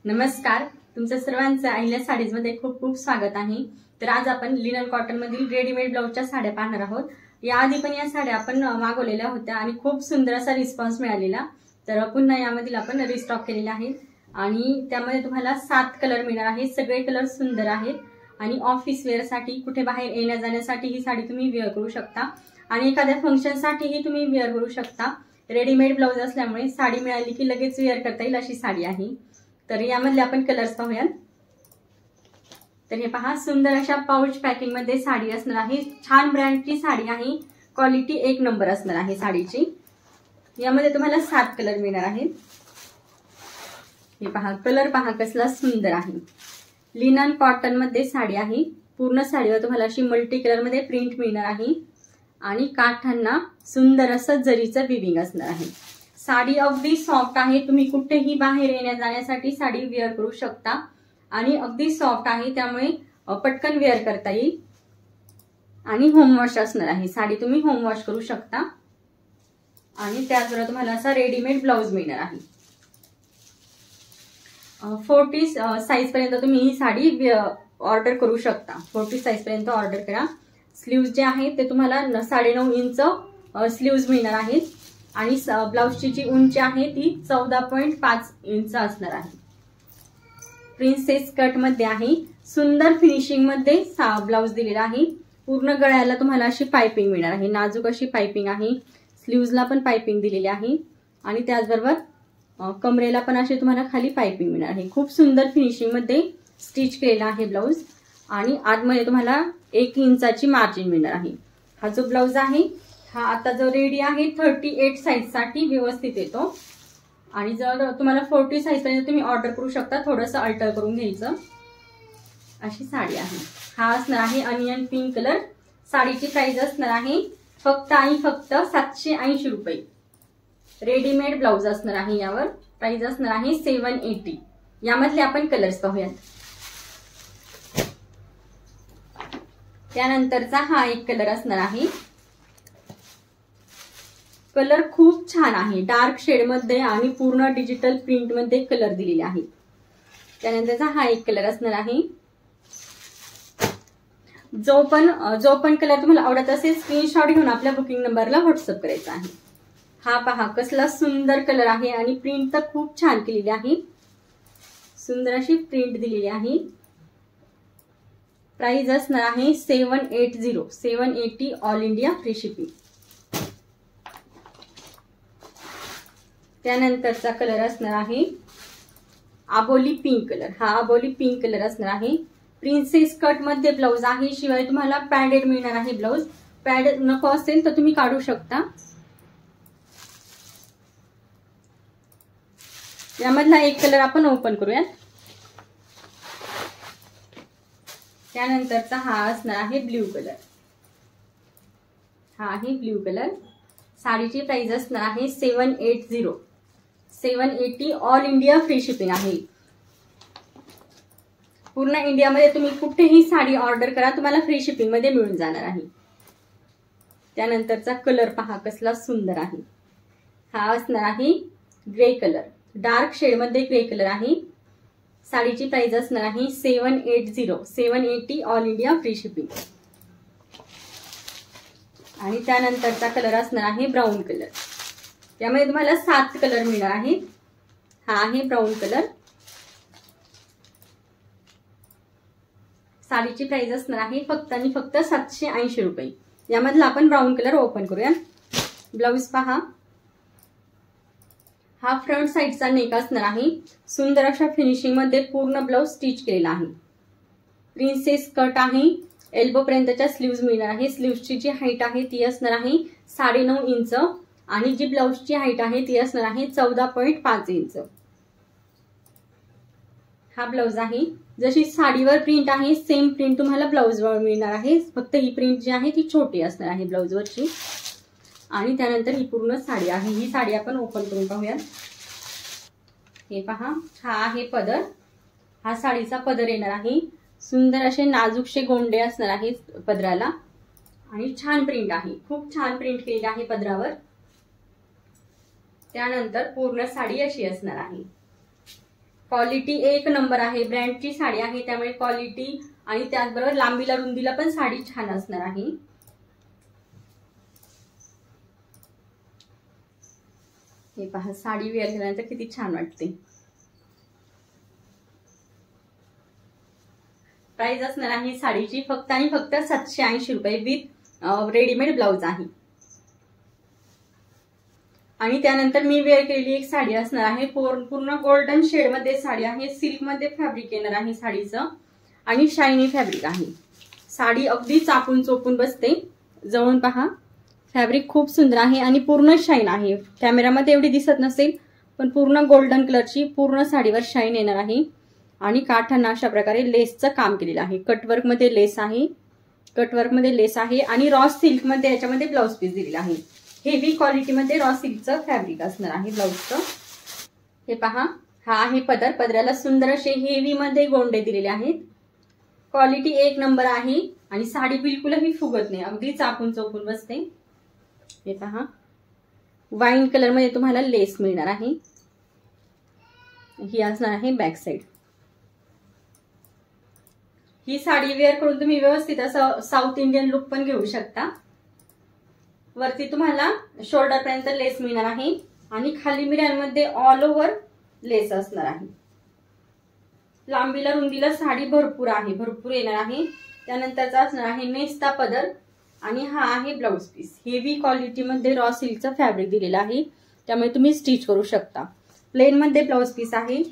नमस्कार, तुमचं सर्वांचं अहिल्या साडीज मध्ये खूप खूप स्वागत आहे। तर आज आपण लिनन कॉटन मधील रेडीमेड ब्लाउजच्या साड्या पाहणार आहोत। याआधी पण या साड्या आपण मागवलेल्या होत्या आणि खूप सुंदर असा रिस्पॉन्स मिळालेला। तर पुन्हा यामधील आपण रिस्टॉक केलेले आहेत आणि त्यामध्ये तुम्हाला 7 कलर मिळणार आहेत। सगळे कलर सुंदर आहेत आणि ऑफिस वेअर साठी, कुठे बाहेर येण्या जाण्यासाठी ही साडी तुम्ही वेअर करू शकता आणि एखाद्या फंक्शन साठीही तुम्ही वेअर करू शकता। रेडीमेड ब्लाउज असल्यामुळे साडी मिळाली की लगेच वेअर करता येईल अशी साडी आहे। तर यामध्ये आपण कलर्स पाहूयात। तर हे पहा, सुंदर अशा पाउच पॅकिंग मध्ये साडी असणार आहे। छान ब्रँडची साडी आहे, क्वालिटी एक नंबर असणार आहे साडीची। यामध्ये तुम्हाला 7 कलर मिळणार आहेत। हे पहा, कलर पहा कसला सुंदर आहे। लिनन कॉटन मध्ये साडी आहे। पूर्ण साडीवर तुम्हाला अशी मल्टी कलर मध्ये प्रिंट मिळणार आहे आणि काठांना सुंदर असं जरीचं विविंग असणार आहे। साडी अगदी सॉफ्ट आहे, तुम्ही कुठेही बाहेर येण्या जाण्यासाठी साडी वेअर करू शकता आणि अगदी सॉफ्ट आहे, त्यामुळे पटकन वेअर करता येईल आणि होम वॉश असणार आहे। साडी तुम्ही होम वॉश करू शकता आणि त्याचबरोबर तुम्हाला असा रेडीमेड ब्लाउज मिळणार आहे। 40 साइज पर्यंत तुम्ही ही साडी ऑर्डर करू शकता। 40 साइज पर्यंत ऑर्डर करा। स्लीव्ज जे आहे ते तुम्हाला 9.5 इंच स्लीव्ज मिळणार आहेत आणि ब्लाउजची जी उंची आहे ती 14.5 इंच असणार आहे। प्रिन्सेस कट मध्ये आहे, सुंदर फिनिशिंग मध्ये ब्लाउज दिलेला आहे। पूर्ण गळ्याला तुम्हाला अशी पाइपिंग मिळणार आहे, नाजूक अशी पाइपिंग आहे। स्लीव्जला पण पाइपिंग दिलेली आहे आणि त्याचबरोबर कमरेला पण अशी तुम्हाला खाली पाइपिंग मिळणार आहे। खूप सुंदर फिनिशिंग मध्ये स्टिच केलेला आहे ब्लाउज आणि आतमध्ये तुम्हाला 1 इंचाची मार्जिन मिळणार आहे। हा जो ब्लाउज आहे हा आता जो रेडी आहे 38 साइज साठी व्यवस्थित येतो आणि जर तुम्हाला 40 साइज पर्यंत तुम्ही ऑर्डर करू शकता, थोडंसं अल्टर करून घ्यायचं। अशी साडी आहे। हा असणार आहे अनियन पिंक कलर। साडीची प्राइस असणार आहे फक्त आणि फक्त 780 रुपये। रेडीमेड ब्लाउज असणार आहे, यावर प्राइस असणार आहे 780। यामधले आपण कलर्स पाहूयात। त्यानंतरचा हा एक कलर असणार आहे। कलर खूप छान आहे, डार्क शेड मध्ये आणि पूर्ण डिजिटल प्रिंट मध्ये कलर दिलेले आहे। त्यानंतरचा हा एक कलर असणार आहे। जो पण कलर तुम्हाला आवडत असेल स्क्रीनशॉट घेऊन आपल्या बुकिंग नंबरला व्हॉट्सअप करायचा आहे। हा पहा कसला सुंदर कलर आहे आणि प्रिंट तर खूप छान केलेली आहे, सुंदर अशी प्रिंट दिलेली आहे। प्राइस असणार आहे 780 ऑल इंडिया फ्री शिपिंग। त्यानंतरचा कलर असणार आहे आबोली पिंक कलर। हा आबोली पिंक कलर असणार आहे। प्रिन्सेस कट मध्ये ब्लाउज आहे, शिवाय तुम्हाला पॅडेड मिळणार आहे ब्लाउज। पॅड नको असेल तर तुम्ही काढू शकता। यामधला एक कलर आपण ओपन करूयात। त्यानंतरचा हा असणार आहे ब्ल्यू कलर। हा आहे ब्ल्यू कलर। साडीची प्राइस असणार आहे 780 ऑल इंडिया फ्री शिपिंग आहे। पूर्ण इंडियामध्ये तुम्ही कुठेही साडी ऑर्डर करा, तुम्हाला फ्री शिपिंग मध्ये मिळून जाणार आहे। त्यानंतरचा कलर पहा कसला सुंदर आहे। हा असणार आहे ग्रे कलर, डार्क शेड मध्ये ग्रे कलर आहे। साडीची प्राइस असणार आहे 780 ऑल इंडिया फ्री शिपिंग। आणि त्यानंतरचा कलर असणार आहे ब्राऊन कलर। यामध्ये तुम्हाला 7 कलर मिळणार आहेत। हा आहे ब्राऊन कलर। साडीची प्राइस असणार आहे फक्त आणि फक्त 780 रुपये। यामधला आपण ब्राऊन कलर ओपन करूया। ब्लाउज पहा, हा फ्रंट साइडचा नेक असणार आहे। सुंदर अशा फिनिशिंग मध्ये पूर्ण ब्लाउज स्टिच केलेला आहे। प्रिन्सेस कट आहे, एल्बो पर्यंतच्या स्लीव्ज मिळणार आहे। स्लीव्जची जी हाईट आहे ती असणार आहे 9.5 इंच आणि जी ब्लाउजची हाईट आहे ती असणार आहे 14.5 इंच। हा ब्लाउज आहे। जशी साडीवर प्रिंट आहे सेम प्रिंट तुम्हाला ब्लाउजवर मिळणार आहे, फक्त ही प्रिंट जी आहे ती छोटी असणार आहे ब्लाउजवरची। आणि त्यानंतर ही पूर्ण साडी आहे। ही साडी आपण ओपन करून पाहूया। हे पहा, हा आहे पदर। हा साडीचा पदर येणार आहे। सुंदर असे नाजूकशे गोंडे असणार आहेत पदराला आणि छान प्रिंट आहे, खूप छान प्रिंट केलेली आहे पदरावर। त्यानंतर पूर्ण साडी अशी असणार आहे। क्वालिटी एक नंबर आहे, ब्रँडची साडी आहे, त्यामुळे क्वालिटी आणि त्याचबरोबर लांबीला रुंदीला पण साडी छान असणार आहे। हे पहा, साडी वेअर केल्यानंतर किती छान वाटते। प्राइस असणार आहे साडीची फक्त आणि फक्त 780 रुपये विथ रेडीमेड ब्लाउज आहे। आणि त्यानंतर मी वेअर केलेली एक साडी असणार आहे, पूर्ण गोल्डन शेड मध्ये साडी आहे, सिल्क मध्ये फॅब्रिक येणार आहे साडीचं आणि शायनी फॅब्रिक आहे। साडी अगदी चापून चोपून बसते, जवळून पहा, फॅब्रिक खूप सुंदर आहे आणि पूर्ण शाईन आहे। कॅमेरामध्ये एवढी दिसत नसेल पण पूर्ण गोल्डन कलरची पूर्ण साडीवर शाईन येणार आहे आणि काठांना अशा प्रकारे लेसचं काम केलेलं आहे। कटवर्क मध्ये लेस आहे, कटवर्क मध्ये लेस आहे आणि रॉ सिल्क मध्ये याच्यामध्ये ब्लाउज पीस दिलेला आहे। हेवी क्वालिटी मध्ये रॉ सिल्कचं फॅब्रिक असणार आहे ब्लाउजचं। हे पहा, हा आहे पदर, पदराला सुंदर असे हेवी मध्ये गोंडे दिलेले आहेत। क्वालिटी एक नंबर आहे आणि साडी बिलकुलही फुगत नाही, अगदी चापून चोपून बसते। हे पहा, वाईन कलर मध्ये तुम्हाला लेस मिळणार आहे। ही असणार आहे बॅक साइड। ही साडी वेअर करून तुम्ही व्यवस्थित असं साऊथ इंडियन लुक पण घेऊ शकता। वरती तुम्हाला शोल्डर पर्यंत लेस मिळणार आहे आणि खाली मिऱ्यांमध्ये ऑल ओव्हर लेस असणार आहे। लांबीला रुंदीला साडी भरपूर आहे, भरपूर येणार आहे। त्यानंतरचा असणार आहे नेस्ता पदर आणि हा आहे ब्लाउज पीस। हेवी क्वालिटी मध्ये रॉ सिल्कचं फॅब्रिक दिलेलं आहे, त्यामुळे तुम्ही स्टिच करू शकता। प्लेन मध्ये ब्लाउज पीस आहे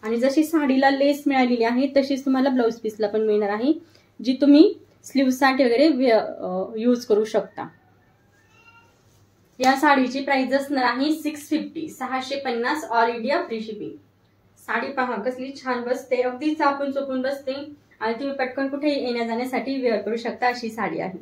आणि जशी साडीला लेस मिळालेली आहे तशीच तुम्हाला ब्लाउज पीसला पण मिळणार आहे, जी तुम्ही स्लीव्हसाठी वगैरे यूज करू शकता। या साडीची प्राइस असणार आहे 650, 650 all India free shipping. Sari पहा कसली छान बसते, अगदी चापून चोपून बसते आणि तुम्ही पटकन कुठेही येण्या जाण्यासाठी वेअर करू शकता अशी साडी आहे।